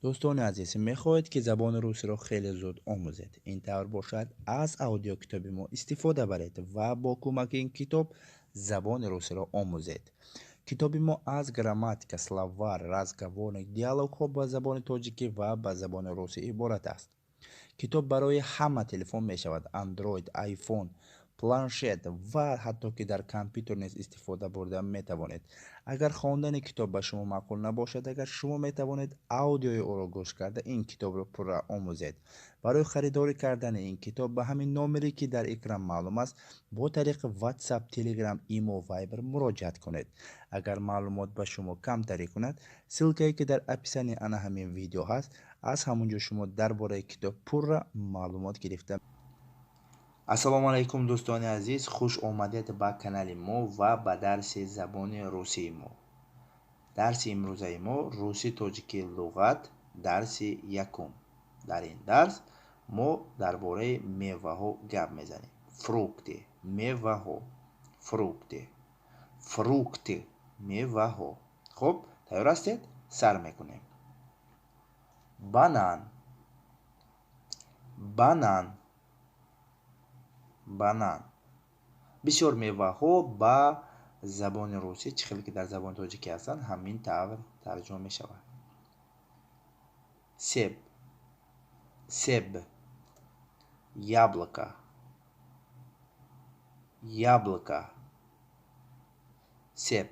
دوستان عزیز، میخواهید که زبان روسی را خیلی زود آموزید. این طور باشد از اودیو کتاب ما استفاده برید و با کمک این کتاب زبان روسی را آموزید. کتاب ما از گراماتیک، словарь، разговорник، دیالوگ ها با زبان تاجیکی و با زبان روسی عبارت است. کتاب برای همه تلفن می شود: اندروید، آیفون، پلانشت و حتی که در کامپیوتر نیز استفاده برده می توانید. اگر خواندن کتاب به شما معقول نباشد، اگر شما می توانید اودیوی او را گوش کرده این کتاب را پر آموزید. برای خریداری کردن این کتاب به همین نامری که در اکران معلوم است با طریق واتساپ، تلگرام، ایمو و وایبر مراجعت کنید. اگر معلومات به شما کم تری کند، سلکه که در اپیسانی انا همین ویدیو هست از همونجا شما درباره کتاب پر معلومات گرفته. السلام علیکم دوستان عزیز، خوش آمدید به کانال ما و به درس زبان روسی ما. درس امروزه ما روسی تاجیکی لغت درس یکم. در این درس ما درباره میوه ها گپ میزنیم. فروکت، میوه ها، فروکت، میوه ها. خب تیار هستید؟ سر میکنیم. بانان، بانان. بسیار میوه ها با زبان روسی چه خیلی که در زبان تاجیکی هستند همین طور ترجمه می شود. سب، яблоко، سب.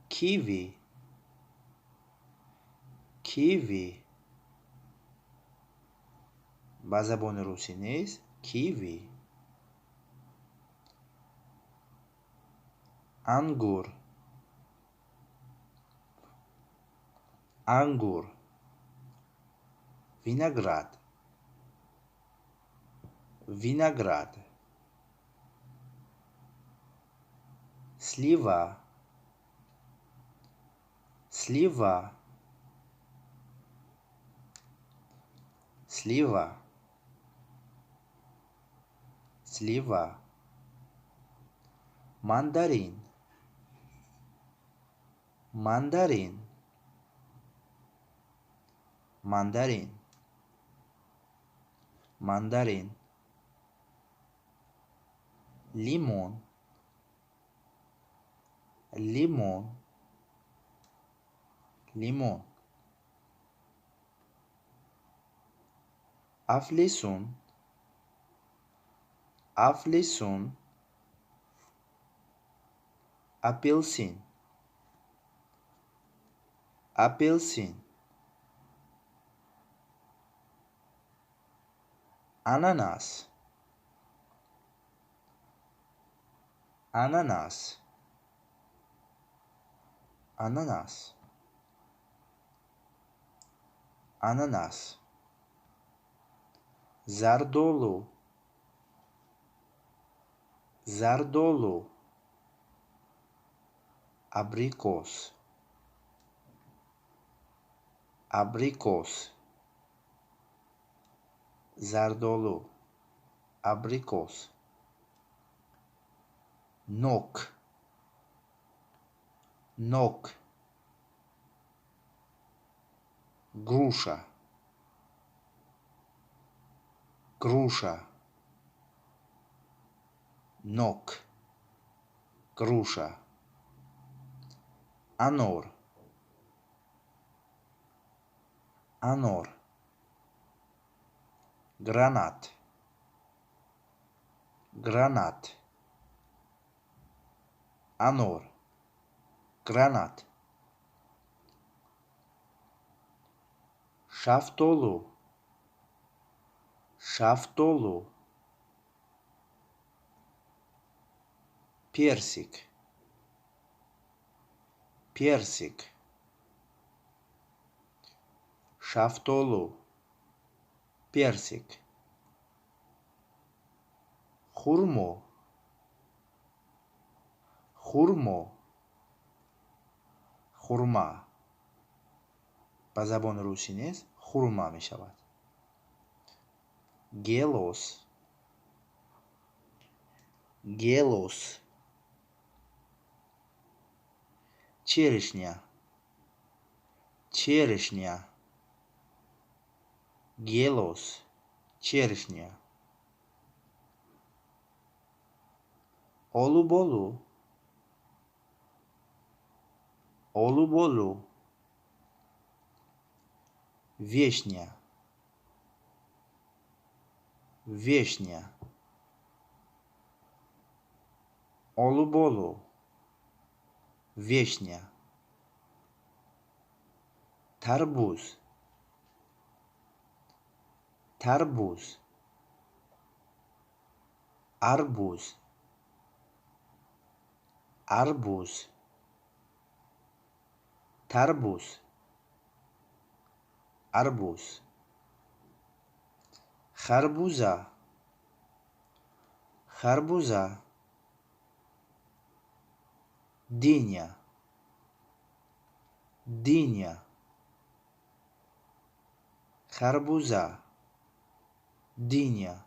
کیوی، با زبان روسی نیست، کیوی. انگور، وینگراد، سلیوا، ماندارین، لیمون، افلیسون، اپلسین، اناناس، زردولو، ابریکوس، زردولو، ابریکوس. نوک، груша، نوک، груша. انار، гранат، انار، гранат. شفتالو، персик، شفتالو، персик. خرما، به زبان روسی نیست، خورما می شود. گلوس، черешня، черешня, гелос, черешня, олуболу, олуболу, вишня, вишня, олуболу, вишня, тарбуз, тарбуз, арбуз, арбуз, тарбуз, арбуз, харбуза, харбуза, диня, диня, харбуза, диня,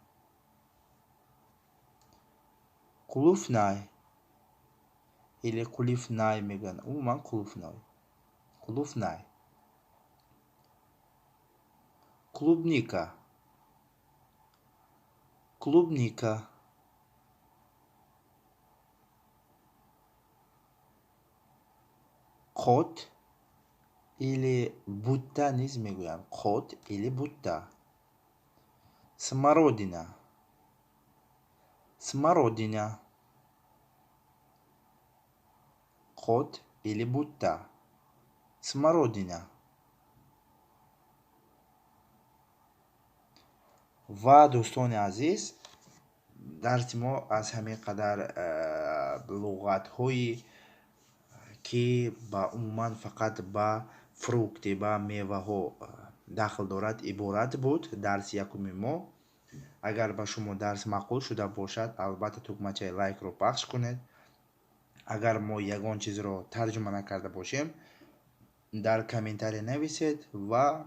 кулуфнай или кулифнай меган, умуман кулуфной, кулуфнай, клубника, клубника, кот или будда низ мегӯям, кот или будда, смородина, смородина, кот или будда, смородина. ва дӯстони азиз, дарси мо аз ҳамин қадар луғатҳои ки ба умуман фақат ба фрукти ба меваҳо дахл дорад иборат буд. Дарси якуми мо. Агар ба шумо дарс маъқул шуда бошад, албатта тугмачаи лайкро пахш кунед. Агар мо ягон чизро тарҷума накарда бошем, дар комментария нависед ва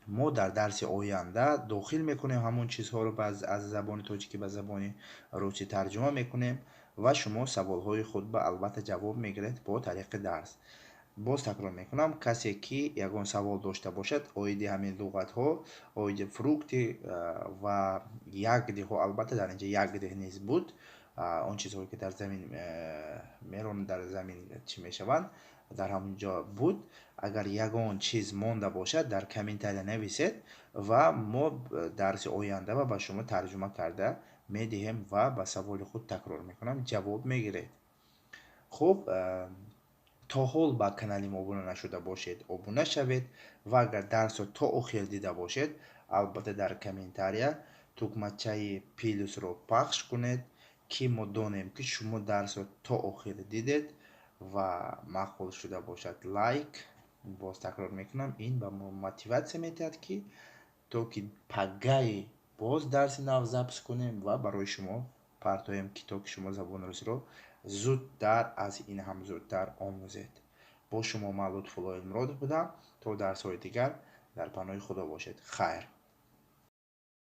мо дар дарси оянда дохил мекунем ҳамон чизҳоро аз забони тоҷикӣ ба забони русӣ тарҷума мекунем ва шумо саволҳои худба албатта ҷавоб мегиред бо тариқи дарс. боз такрор мекунам, касе ки ягон савол дошта бошад оиди ҳамин луғатҳо, оиди фрукти ва ягдиҳо, албатта дар инҷа ягдиҳ низ буд, он чизҳое ки дар замин меронанд, дар замин чӣ мешаванд, дар ҳамонҷо буд. Агар ягон чиз монда бошад, дар комментария нависед ва мо дарси оянда ба шумо тарҷума карда медиҳем ва ба саволи худ такрор мекунам, ҷавоб мегиред. хуб, то ҳол ба канали мо обуна нашуда бошед, обуна шавед ва агар дарсро то охир дида бошед, албатта дар комментария тугмачаи плюсро пахш кунед, ки мо донем ки шумо дарсро то охир дидед ва маъқул шуда бошад лайк. боз такрор мекунам, ин ба мо мотиватсия медиҳад ки то ки паггаи боз дарси нав запис кунем ва барои шумо партоем ки то ки шумо забони русиро зудтар, аз ин ҳам зудтар омӯзед. бо шумо ман Лутфулло Илмуродов будам. То дарсҳои дигар дар паноҳи худо бошед. хайр.